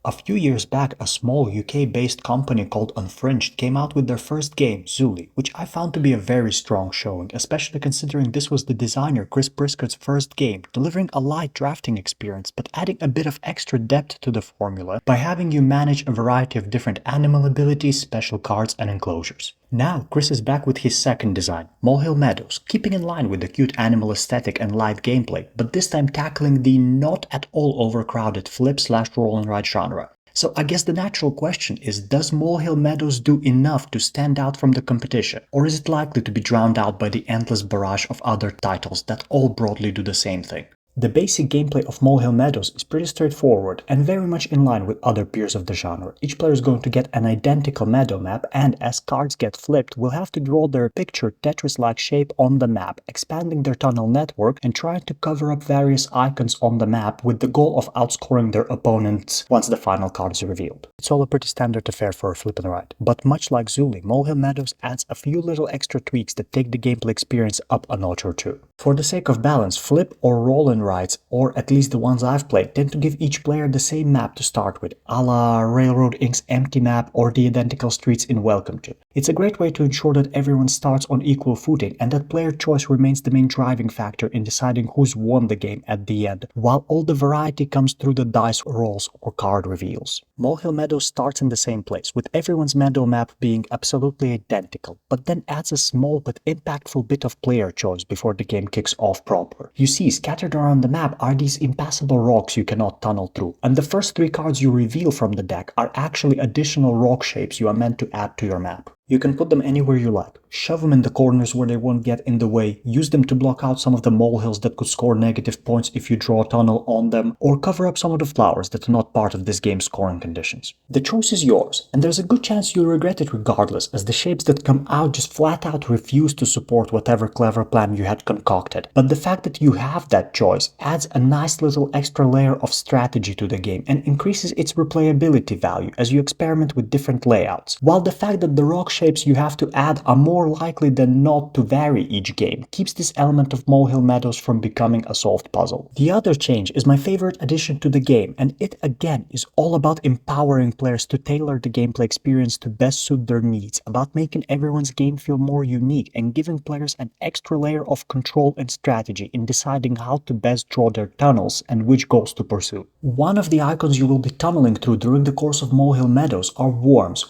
A few years back, a small UK-based company called Unfringed came out with their first game, Zuuli, which I found to be a very strong showing, especially considering this was the designer Chris Briscott's first game, delivering a light drafting experience but adding a bit of extra depth to the formula by having you manage a variety of different animal abilities, special cards, and enclosures. Now, Chris is back with his second design, Molehill Meadows, keeping in line with the cute animal aesthetic and light gameplay, but this time tackling the not at all overcrowded flip/roll and ride genre. So I guess the natural question is, does Molehill Meadows do enough to stand out from the competition, or is it likely to be drowned out by the endless barrage of other titles that all broadly do the same thing? The basic gameplay of Molehill Meadows is pretty straightforward and very much in line with other peers of the genre. Each player is going to get an identical meadow map, and as cards get flipped, will have to draw their pictured Tetris-like shape on the map, expanding their tunnel network and trying to cover up various icons on the map with the goal of outscoring their opponents once the final card is revealed. It's all a pretty standard affair for a flip and ride, but much like Zuuli, Molehill Meadows adds a few little extra tweaks that take the gameplay experience up a notch or two. For the sake of balance, flip or roll and rides, or at least the ones I've played, tend to give each player the same map to start with, a la Railroad Inc.'s empty map or the identical streets in Welcome to. It's a great way to ensure that everyone starts on equal footing and that player choice remains the main driving factor in deciding who's won the game at the end, while all the variety comes through the dice rolls or card reveals. Molehill Meadows starts in the same place, with everyone's meadow map being absolutely identical, but then adds a small but impactful bit of player choice before the game kicks off proper. You see, scattered around the map are these impassable rocks you cannot tunnel through, and the first 3 cards you reveal from the deck are actually additional rock shapes you are meant to add to your map. You can put them anywhere you like, shove them in the corners where they won't get in the way, use them to block out some of the molehills that could score negative points if you draw a tunnel on them, or cover up some of the flowers that are not part of this game's scoring conditions. The choice is yours, and there's a good chance you'll regret it regardless, as the shapes that come out just flat out refuse to support whatever clever plan you had concocted. But the fact that you have that choice adds a nice little extra layer of strategy to the game and increases its replayability value as you experiment with different layouts, while the fact that the rock shapes you have to add are more likely than not to vary each game keeps this element of Molehill Meadows from becoming a solved puzzle. The other change is my favorite addition to the game, and it again is all about empowering players to tailor the gameplay experience to best suit their needs, about making everyone's game feel more unique and giving players an extra layer of control and strategy in deciding how to best draw their tunnels and which goals to pursue. One of the icons you will be tunneling through during the course of Molehill Meadows are worms,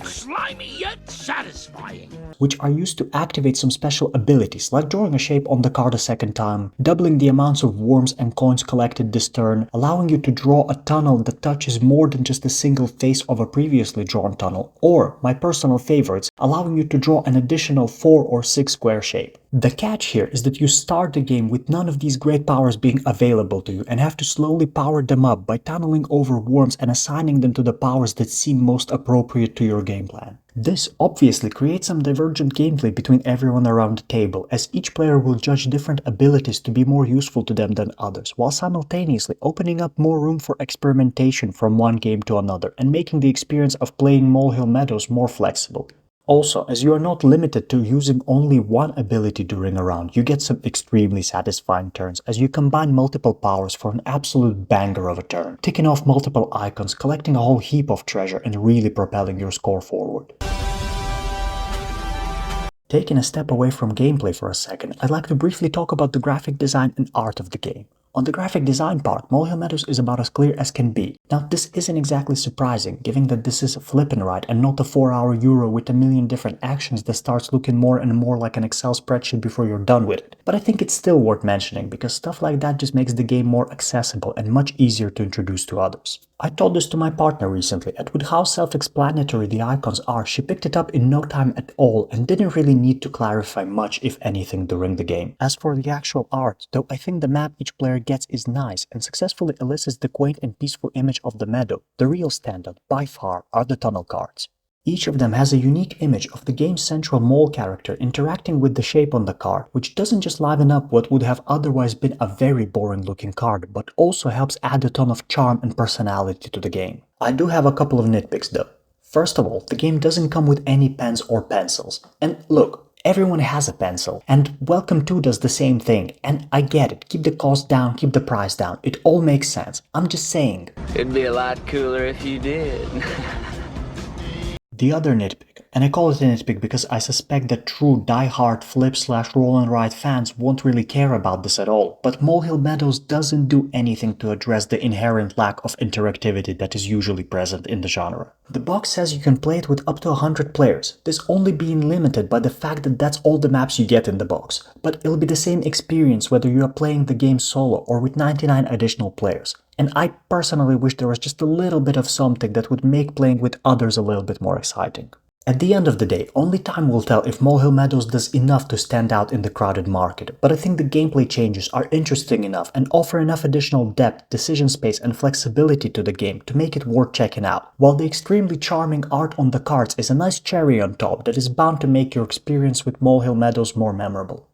slimy yet satisfying, which are used to activate some special abilities, like drawing a shape on the card a second time, doubling the amounts of worms and coins collected this turn, allowing you to draw a tunnel that touches more than just a single face of a previously drawn tunnel, or, my personal favorites, allowing you to draw an additional 4 or 6 square shape. The catch here is that you start the game with none of these great powers being available to you and have to slowly power them up by tunneling over worms and assigning them to the powers that seem most appropriate to your game plan. This obviously creates some divergent gameplay between everyone around the table, as each player will judge different abilities to be more useful to them than others, while simultaneously opening up more room for experimentation from one game to another and making the experience of playing Molehill Meadows more flexible. Also, as you are not limited to using only one ability during a round, you get some extremely satisfying turns as you combine multiple powers for an absolute banger of a turn, ticking off multiple icons, collecting a whole heap of treasure, and really propelling your score forward. Taking a step away from gameplay for a second, I'd like to briefly talk about the graphic design and art of the game. On the graphic design part, Molehill Meadows is about as clear as can be. Now, this isn't exactly surprising, given that this is a flip and ride and not a 4-hour Euro with a million different actions that starts looking more and more like an Excel spreadsheet before you're done with it. But I think it's still worth mentioning, because stuff like that just makes the game more accessible and much easier to introduce to others. I told this to my partner recently, and with how self-explanatory the icons are, she picked it up in no time at all and didn't really need to clarify much, if anything, during the game. As for the actual art, though I think the map each player gets is nice and successfully elicits the quaint and peaceful image of the meadow, the real standout, by far, are the tunnel cards. Each of them has a unique image of the game's central mole character interacting with the shape on the card, which doesn't just liven up what would have otherwise been a very boring looking card, but also helps add a ton of charm and personality to the game. I do have a couple of nitpicks though. First of all, the game doesn't come with any pens or pencils. And look, Everyone has a pencil, and Welcome To does the same thing, and I get it, keep the cost down, keep the price down, it all makes sense. I'm just saying. It'd be a lot cooler if you did. The other nitpick, and I call it a nitpick because I suspect that true die-hard flip/roll and ride fans won't really care about this at all, but Molehill Meadows doesn't do anything to address the inherent lack of interactivity that is usually present in the genre. The box says you can play it with up to 100 players, this only being limited by the fact that that's all the maps you get in the box, but it'll be the same experience whether you are playing the game solo or with 99 additional players. And I personally wish there was just a little bit of something that would make playing with others a little bit more exciting. At the end of the day, only time will tell if Molehill Meadows does enough to stand out in the crowded market, but I think the gameplay changes are interesting enough and offer enough additional depth, decision space and flexibility to the game to make it worth checking out, while the extremely charming art on the cards is a nice cherry on top that is bound to make your experience with Molehill Meadows more memorable.